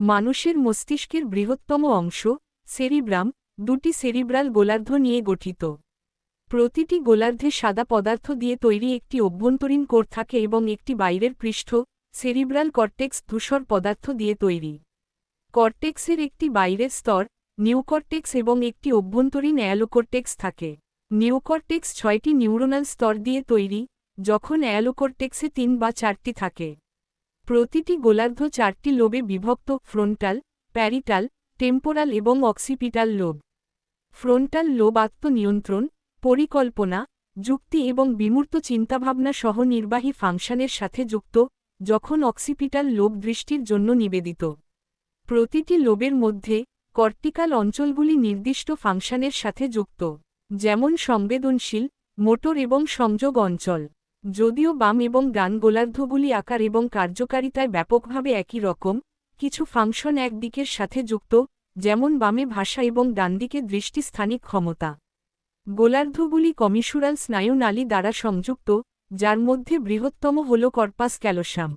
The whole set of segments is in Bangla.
মানুষের মস্তিষ্কের বৃহত্তম অংশ সেরিব্রাম দুটি সেরিব্রাল গোলার্ধ নিয়ে গঠিত। প্রতিটি গোলার্ধে সাদা পদার্থ দিয়ে তৈরি একটি অভ্যন্তরীণ কোর থাকে এবং একটি বাইরের পৃষ্ঠ সেরিব্রাল কর্টেক্স ধূসর পদার্থ দিয়ে তৈরি। কর্টেক্সের একটি বাইরের স্তর নিউকর্টেক্স এবং একটি অভ্যন্তরীণ অ্যালোকর্টেক্স থাকে। নিউকর্টেক্স 6টি নিউরোনাল স্তর দিয়ে তৈরি, যখন অ্যালোকর্টেক্সে 3 বা 4টি থাকে। প্রতিটি গোলার্ধ 4টি লোবে বিভক্ত: ফ্রন্টাল, প্যারিটাল, টেম্পোরাল এবং অক্সিপিটাল লোব। ফ্রন্টাল লোব আত্মনিয়ন্ত্রণ, পরিকল্পনা, যুক্তি এবং বিমূর্ত চিন্তাভাবনা সহ নির্বাহী ফাংশনের সাথে যুক্ত, যখন অক্সিপিটাল লোব দৃষ্টির জন্য নিবেদিত। প্রতিটি লোবের মধ্যে কর্টিকাল অঞ্চলগুলি নির্দিষ্ট ফাংশনের সাথে যুক্ত, যেমন সংবেদনশীল, মোটর এবং সংযোগ অঞ্চল। যদিও বাম এবং ডান গোলার্ধগুলি আকার এবং কার্যকারিতায় ব্যাপকভাবে একই রকম, কিছু ফাংশন এক দিকের সাথে যুক্ত, যেমন বামে ভাষা এবং ডানদিকে দৃষ্টি স্থানিক ক্ষমতা। গোলার্ধগুলি কমিশুরাল স্নায়ুনালী দ্বারা সংযুক্ত, যার মধ্যে বৃহত্তম হল কর্পাস ক্যালোসাম।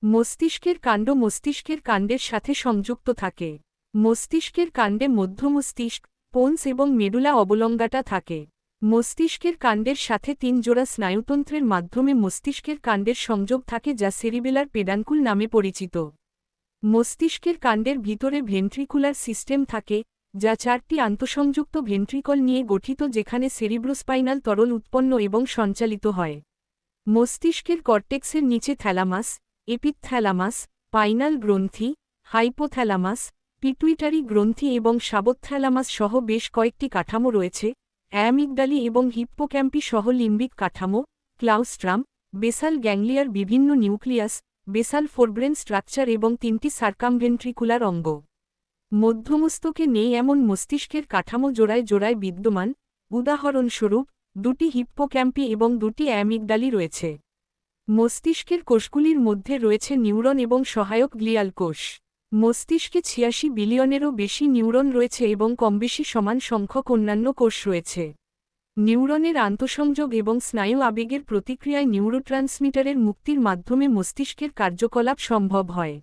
মস্তিষ্কের কাণ্ড মস্তিষ্কের কাণ্ডের সাথে সংযুক্ত থাকে। মস্তিষ্কের কাণ্ডে মধ্যমস্তিষ্ক, পোন্স এবং মেডুলা অবলঙ্গাটা থাকে। মস্তিষ্কের কাণ্ডের সাথে 3 জোড়া স্নায়ুতন্ত্রের মাধ্যমে মস্তিষ্কের কাণ্ডের সংযোগ থাকে, যা সেরিবেলার পেডানকুল নামে পরিচিত। মস্তিষ্কের কাণ্ডের ভিতরে ভেন্ট্রিকুলার সিস্টেম থাকে, যা 4টি আন্তঃসংযুক্ত ভেন্ট্রিকল নিয়ে গঠিত, যেখানে সেরিব্রোস্পাইনাল তরল উৎপন্ন এবং সঞ্চালিত হয়। মস্তিষ্কের কর্টেক্সের নিচে থ্যালামাস, এপিথ্যালামাস, পাইনাল গ্রন্থি, হাইপোথ্যালামাস, পিটুইটারি গ্রন্থি এবং সাবোথ্যালামাস সহ বেশ কয়েকটি কাঠামো রয়েছে। অ্যামিগডালি এবং হিপ্পোক্যাম্পি সহ লিম্বিক কাঠামো, ক্লাউস্ট্রাম, বেসাল গ্যাংলিয়ার বিভিন্ন নিউক্লিয়াস, বেসাল ফোরব্রেন স্ট্রাকচার এবং 3টি সার্কামভেন্ট্রিকুলার অঙ্গ। মধ্যমস্তকে নেই এমন মস্তিষ্কের কাঠামো জোড়ায় জোড়ায় বিদ্যমান, উদাহরণস্বরূপ 2টি হিপ্পোক্যাম্পি এবং 2টি অ্যামিগডালি রয়েছে। মস্তিষ্কের কোষগুলির মধ্যে রয়েছে নিউরন এবং সহায়ক গ্লিয়াল কোষ। মস্তিষ্কে 86 বিলিয়নেরও বেশি নিউরন রয়েছে এবং কমবেশি সমান সংখ্যক অন্যান্য কোষ রয়েছে। নিউরনের আন্তঃসংযোগ এবং স্নায়ু আবেগের প্রতিক্রিয়ায় নিউরোট্রান্সমিটারের মুক্তির মাধ্যমে মস্তিষ্কের কার্যকলাপ সম্ভব হয়।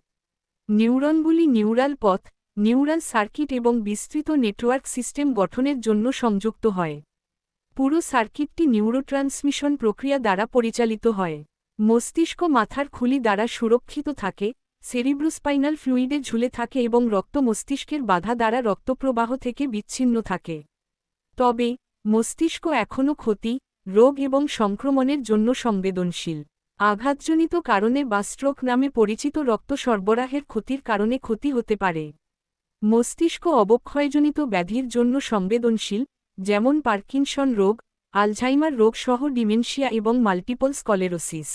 নিউরনগুলি নিউরাল পথ, নিউরাল সার্কিট এবং বিস্তৃত নেটওয়ার্ক সিস্টেম গঠনের জন্য সংযুক্ত হয়। পুরো সার্কিটটি নিউরোট্রান্সমিশন প্রক্রিয়া দ্বারা পরিচালিত হয়। মস্তিষ্ক মাথার খুলি দ্বারা সুরক্ষিত থাকে, সেরিব্রোস্পাইনাল ফ্লুইডে ঝুলে থাকে এবং রক্ত মস্তিষ্কের বাধা দ্বারা রক্তপ্রবাহ থেকে বিচ্ছিন্ন থাকে। তবে মস্তিষ্ক এখনও ক্ষতি, রোগ এবং সংক্রমণের জন্য সংবেদনশীল। আঘাতজনিত কারণে বা স্ট্রোক নামে পরিচিত রক্ত সরবরাহের ক্ষতির কারণে ক্ষতি হতে পারে। মস্তিষ্ক অবক্ষয়জনিত ব্যাধির জন্য সংবেদনশীল, যেমন পার্কিনসন রোগ, আলঝাইমার রোগ সহ ডিমেনশিয়া এবং মাল্টিপল স্কলেরোসিস।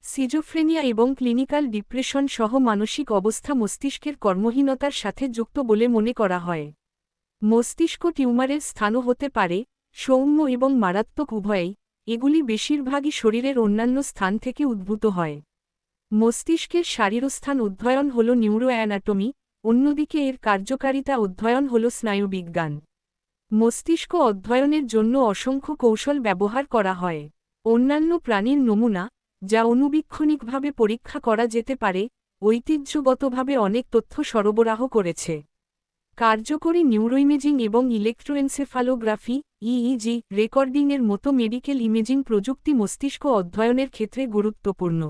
সিজোফ্রেনিয়া এবং ক্লিনিক্যাল ডিপ্রেশন সহ মানসিক অবস্থা মস্তিষ্কের কর্মহীনতার সাথে যুক্ত বলে মনে করা হয়। মস্তিষ্ক টিউমারের স্থানও হতে পারে, সৌম্য এবং মারাত্মক উভয়েই। এগুলি বেশিরভাগই শরীরের অন্যান্য স্থান থেকে উদ্ভূত হয়। মস্তিষ্কের শারীরস্থান অধ্যয়ন হল নিউরোঅ্যানাটমি, অন্যদিকে এর কার্যকারিতা অধ্যয়ন হল স্নায়ুবিজ্ঞান। মস্তিষ্ক অধ্যয়নের জন্য অসংখ্য কৌশল ব্যবহার করা হয়। অন্যান্য প্রাণীর নমুনা, যা অণুবীক্ষণিকভাবে পরীক্ষা করা যেতে পারে, ঐতিহ্যগতভাবে অনেক তথ্য সরবরাহ করেছে। কার্যকরী নিউরোইমেজিং এবং ইলেকট্রোএনসেফালোগ্রাফি ইইজি রেকর্ডিংয়ের মতো মেডিকেল ইমেজিং প্রযুক্তি মস্তিষ্ক অধ্যয়নের ক্ষেত্রে গুরুত্বপূর্ণ।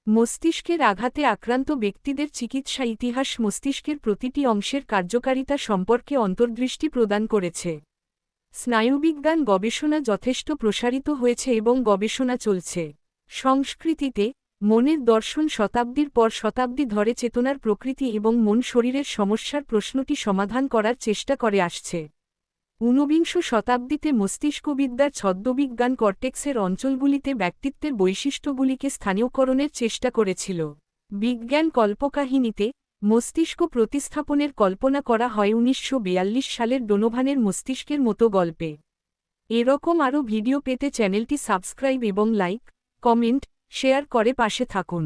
মস্তিষ্কের আঘাতে আক্রান্ত ব্যক্তিদের চিকিৎসা ইতিহাস মস্তিষ্কের প্রতিটি অংশের কার্যকারিতা সম্পর্কে অন্তর্দৃষ্টি প্রদান করেছে। স্নায়ুবিজ্ঞান গবেষণা যথেষ্ট প্রসারিত হয়েছে এবং গবেষণা চলছে। সংস্কৃতিতে, মনের দর্শন শতাব্দীর পর শতাব্দী ধরে চেতনার প্রকৃতি এবং মন শরীরের সমস্যার প্রশ্নটি সমাধান করার চেষ্টা করে আসছে। 19 শতাব্দীতে মস্তিষ্কবিদ্যার ছদ্মবিজ্ঞান কর্টেক্সের অঞ্চলগুলিতে ব্যক্তিত্বের বৈশিষ্ট্যগুলিকে স্থানীয়করণের চেষ্টা করেছিল। বিজ্ঞান কল্পকাহিনীতে, মস্তিষ্ক প্রতিস্থাপনের কল্পনা করা হয় 1942 সালের ডোনোভানের মস্তিষ্কের মতো গল্পে। এরকম আরও ভিডিও পেতে চ্যানেলটি সাবস্ক্রাইব এবং লাইক, কমেন্ট, শেয়ার করে পাশে থাকুন।